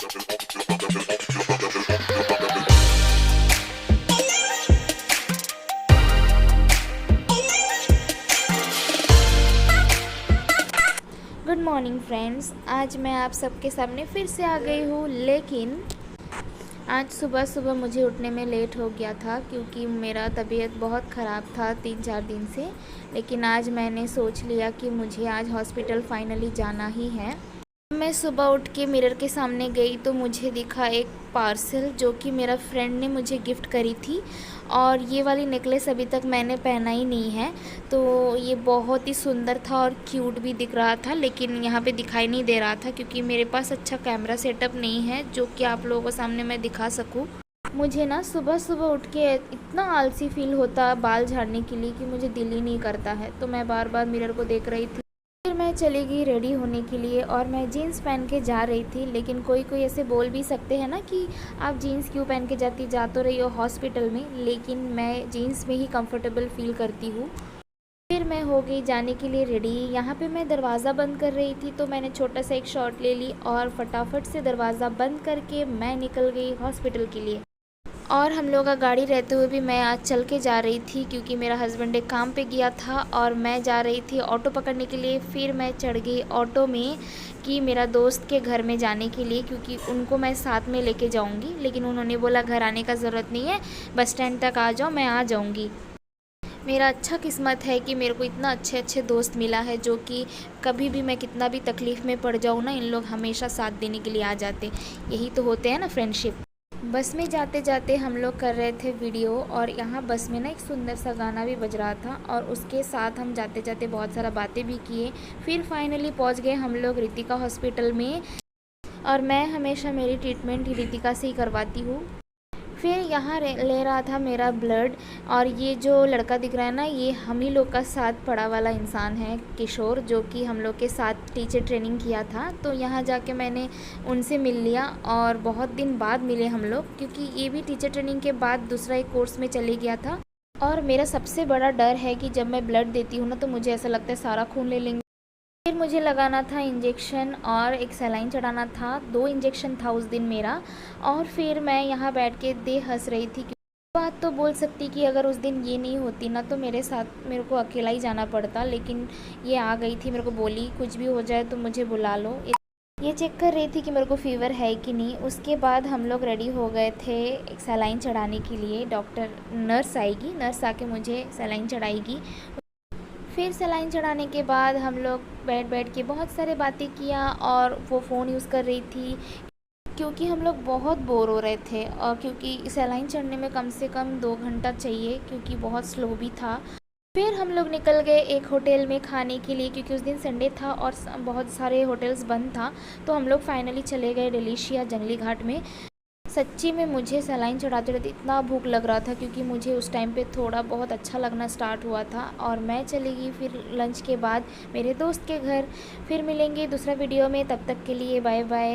Good morning friends. आज मैं आप सबके सामने फिर से आ गई हूँ, लेकिन आज सुबह सुबह मुझे उठने में लेट हो गया था क्योंकि मेरा तबीयत बहुत ख़राब था 3-4 दिन से। लेकिन आज मैंने सोच लिया कि मुझे आज हॉस्पिटल फाइनली जाना ही है। मैं सुबह उठ के मिरर के सामने गई तो मुझे दिखा एक पार्सल जो कि मेरा फ्रेंड ने मुझे गिफ्ट करी थी, और ये वाली नेकलेस अभी तक मैंने पहना ही नहीं है। तो ये बहुत ही सुंदर था और क्यूट भी दिख रहा था, लेकिन यहाँ पे दिखाई नहीं दे रहा था क्योंकि मेरे पास अच्छा कैमरा सेटअप नहीं है जो कि आप लोगों के सामने मैं दिखा सकूँ। मुझे ना सुबह सुबह उठ के इतना आलसी फील होता बाल झाड़ने के लिए कि मुझे दिल ही नहीं करता है। तो मैं बार बार मिरर को देख रही थी। फिर मैं चली गई रेडी होने के लिए और मैं जीन्स पहन के जा रही थी। लेकिन कोई कोई ऐसे बोल भी सकते हैं ना कि आप जीन्स क्यों पहन के जाती, जा तो रही हो हॉस्पिटल में, लेकिन मैं जीन्स में ही कंफर्टेबल फील करती हूँ। फिर मैं हो गई जाने के लिए रेडी। यहाँ पे मैं दरवाज़ा बंद कर रही थी तो मैंने छोटा सा एक शॉट ले ली और फटाफट से दरवाज़ा बंद करके मैं निकल गई हॉस्पिटल के लिए। और हम लोग का गाड़ी रहते हुए भी मैं आज चल के जा रही थी क्योंकि मेरा हस्बैंड एक काम पे गया था और मैं जा रही थी ऑटो पकड़ने के लिए। फिर मैं चढ़ गई ऑटो में कि मेरा दोस्त के घर में जाने के लिए, क्योंकि उनको मैं साथ में लेके जाऊंगी। लेकिन उन्होंने बोला घर आने का ज़रूरत नहीं है, बस स्टैंड तक आ जाओ, मैं आ जाऊंगी। मेरा अच्छा किस्मत है कि मेरे को इतना अच्छे अच्छे दोस्त मिला है जो कि कभी भी मैं कितना भी तकलीफ़ में पड़ जाऊँ ना, इन लोग हमेशा साथ देने के लिए आ जाते। यही तो होते हैं ना फ्रेंडशिप। बस में जाते जाते हम लोग कर रहे थे वीडियो, और यहाँ बस में ना एक सुंदर सा गाना भी बज रहा था और उसके साथ हम जाते जाते बहुत सारा बातें भी किए। फिर फाइनली पहुँच गए हम लोग रितिका हॉस्पिटल में, और मैं हमेशा मेरी ट्रीटमेंट रितिका से ही करवाती हूँ। फिर यहाँ ले रहा था मेरा ब्लड, और ये जो लड़का दिख रहा है ना, ये हम ही लोग का साथ पढ़ा वाला इंसान है, किशोर, जो कि हम लोग के साथ टीचर ट्रेनिंग किया था। तो यहाँ जाके मैंने उनसे मिल लिया, और बहुत दिन बाद मिले हम लोग क्योंकि ये भी टीचर ट्रेनिंग के बाद दूसरा एक कोर्स में चले गया था। और मेरा सबसे बड़ा डर है कि जब मैं ब्लड देती हूँ ना तो मुझे ऐसा लगता है सारा खून ले लेंगे। फिर मुझे लगाना था इंजेक्शन और एक सलाइन चढ़ाना था। 2 इंजेक्शन था उस दिन मेरा। और फिर मैं यहाँ बैठ के हंस रही थी। बात तो बोल सकती कि अगर उस दिन ये नहीं होती ना तो मेरे को अकेला ही जाना पड़ता, लेकिन ये आ गई थी, मेरे को बोली कुछ भी हो जाए तो मुझे बुला लो। ये चेक कर रही थी कि मेरे को फ़ीवर है कि नहीं। उसके बाद हम लोग रेडी हो गए थे एक सलाइन चढ़ाने के लिए। नर्स आएगी, नर्स आके मुझे सलाइन चढ़ाएगी। फिर सलाइन चढ़ाने के बाद हम लोग बैठ के बहुत सारे बातें किया, और वो फ़ोन यूज़ कर रही थी क्योंकि हम लोग बहुत बोर हो रहे थे, और क्योंकि सलाइन चढ़ने में कम से कम 2 घंटा चाहिए क्योंकि बहुत स्लो भी था। फिर हम लोग निकल गए एक होटल में खाने के लिए क्योंकि उस दिन संडे था और बहुत सारे होटल्स बंद था। तो हम लोग फाइनली चले गए डिलीशिया जंगली घाट में। सच्ची में मुझे सलाइन चढ़ाते रहते इतना भूख लग रहा था क्योंकि मुझे उस टाइम पे थोड़ा बहुत अच्छा लगना स्टार्ट हुआ था, और मैं चली गई फिर लंच के बाद मेरे दोस्त के घर। फिर मिलेंगे दूसरा वीडियो में, तब तक के लिए बाय बाय।